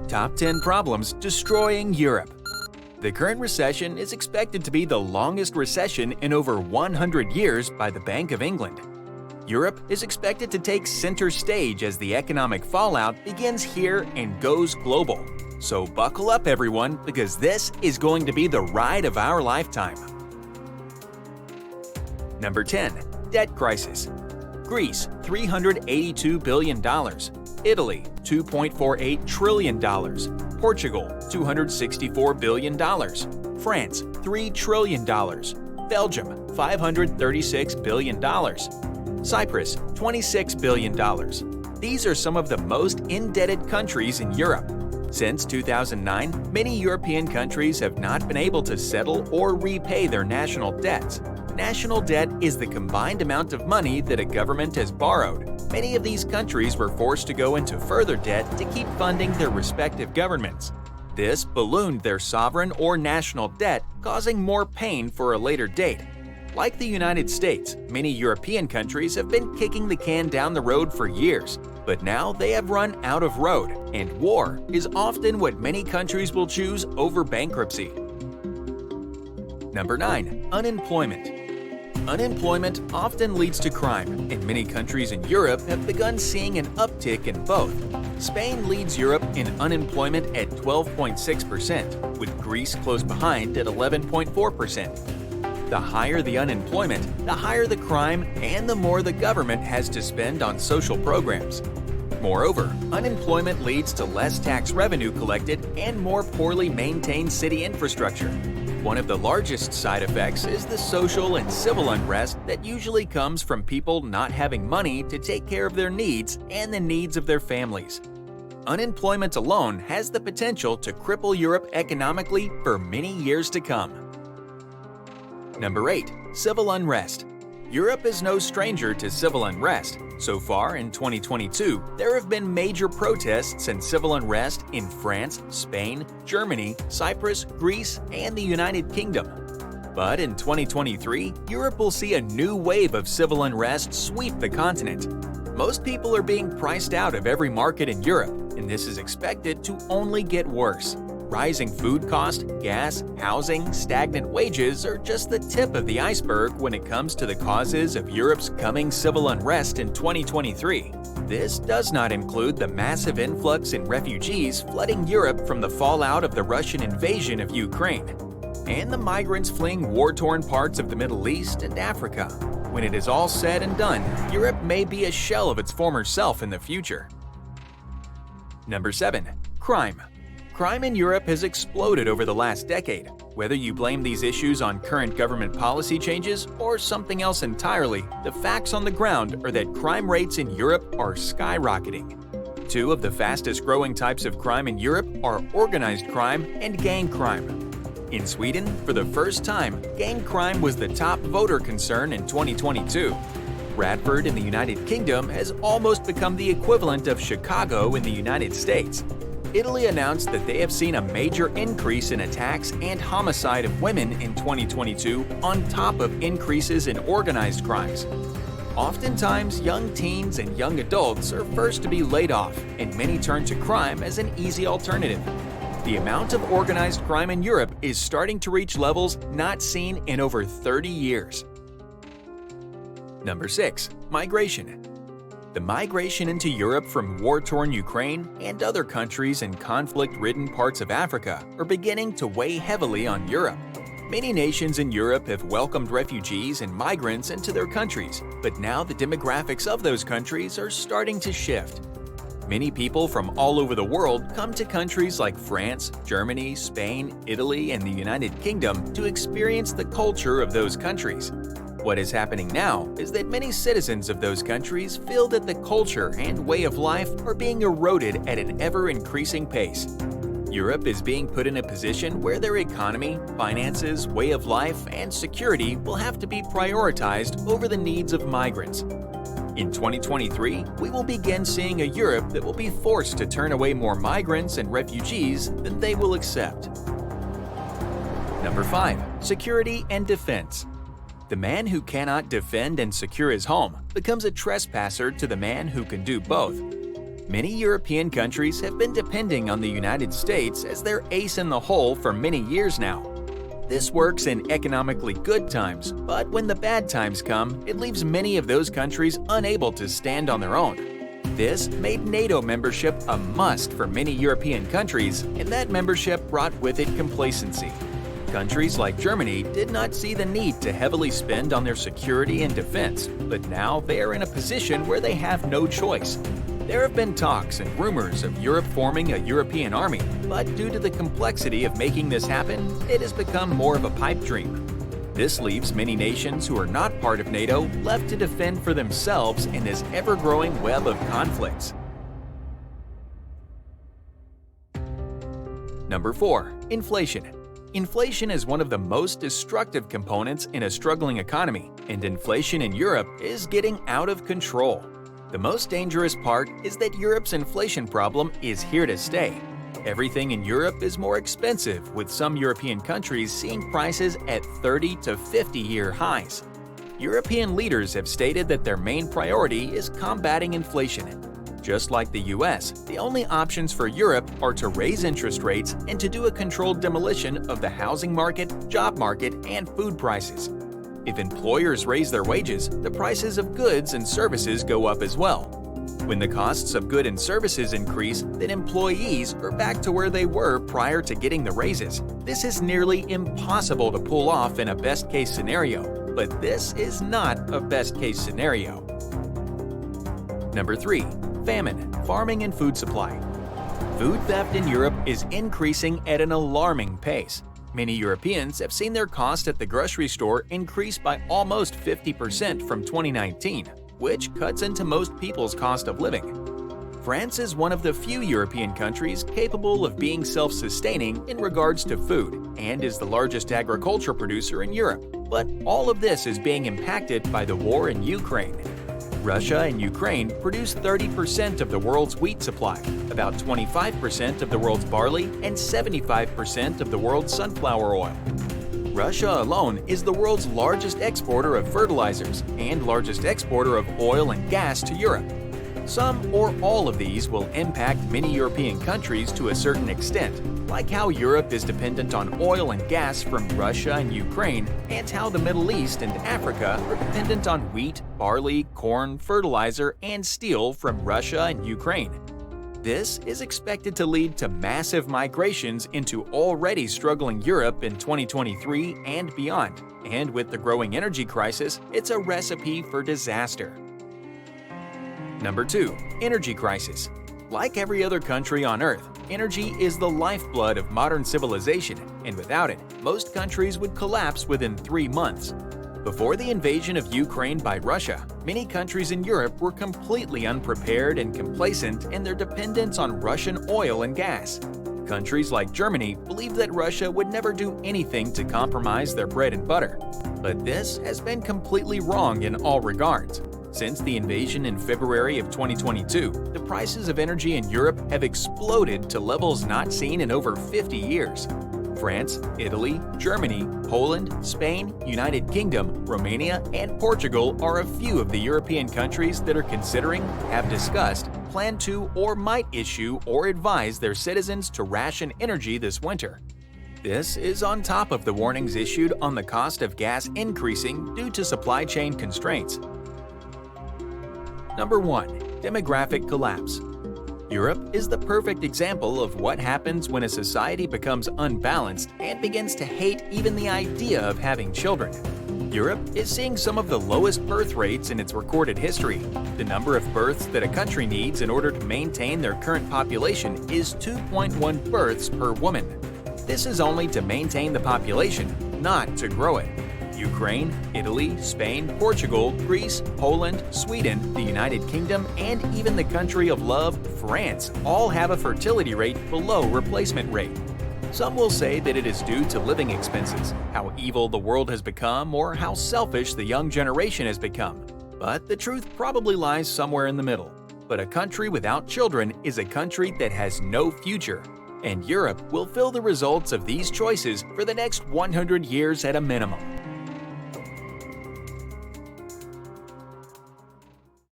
Top 10 problems destroying Europe. The current recession is expected to be the longest recession in over 100 years by the Bank of England. Europe is expected to take center stage as the economic fallout begins here and goes global. So buckle up, everyone, because this is going to be the ride of our lifetime. Number 10. Debt crisis. Greece, $382 billion. Italy, $2.48 trillion. Portugal, $264 billion. France, $3 trillion. Belgium, $536 billion. Cyprus, $26 billion. These are some of the most indebted countries in Europe. Since 2009, many European countries have not been able to settle or repay their national debts. National debt is the combined amount of money that a government has borrowed. Many of these countries were forced to go into further debt to keep funding their respective governments. This ballooned their sovereign or national debt, causing more pain for a later date. Like the United States, many European countries have been kicking the can down the road for years, but now they have run out of road, and war is often what many countries will choose over bankruptcy. Number 9. Unemployment. Unemployment often leads to crime, and many countries in Europe have begun seeing an uptick in both. Spain leads Europe in unemployment at 12.6%, with Greece close behind at 11.4%. The higher the unemployment, the higher the crime, and the more the government has to spend on social programs. Moreover, unemployment leads to less tax revenue collected and more poorly maintained city infrastructure. One of the largest side effects is the social and civil unrest that usually comes from people not having money to take care of their needs and the needs of their families. Unemployment alone has the potential to cripple Europe economically for many years to come. Number 8. Civil unrest. Europe is no stranger to civil unrest. So far in 2022, there have been major protests and civil unrest in France, Spain, Germany, Cyprus, Greece, and the United Kingdom. But in 2023, Europe will see a new wave of civil unrest sweep the continent. Most people are being priced out of every market in Europe, and this is expected to only get worse. Rising food costs, gas, housing, stagnant wages are just the tip of the iceberg when it comes to the causes of Europe's coming civil unrest in 2023. This does not include the massive influx in refugees flooding Europe from the fallout of the Russian invasion of Ukraine, and the migrants fleeing war-torn parts of the Middle East and Africa. When it is all said and done, Europe may be a shell of its former self in the future. Number 7. Crime. Crime in Europe has exploded over the last decade. Whether you blame these issues on current government policy changes or something else entirely, the facts on the ground are that crime rates in Europe are skyrocketing. Two of the fastest growing types of crime in Europe are organized crime and gang crime. In Sweden, for the first time, gang crime was the top voter concern in 2022. Bradford in the United Kingdom has almost become the equivalent of Chicago in the United States. Italy announced that they have seen a major increase in attacks and homicide of women in 2022 on top of increases in organized crimes. Oftentimes, young teens and young adults are first to be laid off, and many turn to crime as an easy alternative. The amount of organized crime in Europe is starting to reach levels not seen in over 30 years. Number 6. Migration. The migration into Europe from war-torn Ukraine and other countries in conflict-ridden parts of Africa are beginning to weigh heavily on Europe. Many nations in Europe have welcomed refugees and migrants into their countries, but now the demographics of those countries are starting to shift. Many people from all over the world come to countries like France, Germany, Spain, Italy, and the United Kingdom to experience the culture of those countries. What is happening now is that many citizens of those countries feel that the culture and way of life are being eroded at an ever-increasing pace. Europe is being put in a position where their economy, finances, way of life, and security will have to be prioritized over the needs of migrants. In 2023, we will begin seeing a Europe that will be forced to turn away more migrants and refugees than they will accept. Number 5. Security and defense. The man who cannot defend and secure his home becomes a trespasser to the man who can do both. Many European countries have been depending on the United States as their ace in the hole for many years now. This works in economically good times, but when the bad times come, it leaves many of those countries unable to stand on their own. This made NATO membership a must for many European countries, and that membership brought with it complacency. Countries like Germany did not see the need to heavily spend on their security and defense, but now they are in a position where they have no choice. There have been talks and rumors of Europe forming a European army, but due to the complexity of making this happen, it has become more of a pipe dream. This leaves many nations who are not part of NATO left to defend for themselves in this ever-growing web of conflicts. Number 4. Inflation. Inflation is one of the most destructive components in a struggling economy, and inflation in Europe is getting out of control. The most dangerous part is that Europe's inflation problem is here to stay. Everything in Europe is more expensive, with some European countries seeing prices at 30 to 50-year highs. European leaders have stated that their main priority is combating inflation. Just like the US, the only options for Europe are to raise interest rates and to do a controlled demolition of the housing market, job market, and food prices. If employers raise their wages, the prices of goods and services go up as well. When the costs of goods and services increase, then employees are back to where they were prior to getting the raises. This is nearly impossible to pull off in a best-case scenario, but this is not a best-case scenario. Number 3. Famine, farming and food supply. Food theft in Europe is increasing at an alarming pace. Many Europeans have seen their cost at the grocery store increase by almost 50% from 2019, which cuts into most people's cost of living. France is one of the few European countries capable of being self-sustaining in regards to food and is the largest agriculture producer in Europe. But all of this is being impacted by the war in Ukraine. Russia and Ukraine produce 30% of the world's wheat supply, about 25% of the world's barley, and 75% of the world's sunflower oil. Russia alone is the world's largest exporter of fertilizers and largest exporter of oil and gas to Europe. Some or all of these will impact many European countries to a certain extent, like how Europe is dependent on oil and gas from Russia and Ukraine, and how the Middle East and Africa are dependent on wheat, barley, corn, fertilizer, and steel from Russia and Ukraine. This is expected to lead to massive migrations into already struggling Europe in 2023 and beyond, and with the growing energy crisis, it's a recipe for disaster. Number 2. Energy crisis. Like every other country on Earth, energy is the lifeblood of modern civilization, and without it, most countries would collapse within 3 months. Before the invasion of Ukraine by Russia, many countries in Europe were completely unprepared and complacent in their dependence on Russian oil and gas. Countries like Germany believed that Russia would never do anything to compromise their bread and butter. But this has been completely wrong in all regards. Since the invasion in February of 2022, the prices of energy in Europe have exploded to levels not seen in over 50 years. France, Italy, Germany, Poland, Spain, United Kingdom, Romania, and Portugal are a few of the European countries that are considering, have discussed, plan to, or might issue or advise their citizens to ration energy this winter. This is on top of the warnings issued on the cost of gas increasing due to supply chain constraints. Number 1. Demographic collapse. Europe is the perfect example of what happens when a society becomes unbalanced and begins to hate even the idea of having children. Europe is seeing some of the lowest birth rates in its recorded history. The number of births that a country needs in order to maintain their current population is 2.1 births per woman. This is only to maintain the population, not to grow it. Ukraine, Italy, Spain, Portugal, Greece, Poland, Sweden, the United Kingdom, and even the country of love, France, all have a fertility rate below replacement rate. Some will say that it is due to living expenses, how evil the world has become, or how selfish the young generation has become. But the truth probably lies somewhere in the middle. But a country without children is a country that has no future, and Europe will feel the results of these choices for the next 100 years at a minimum.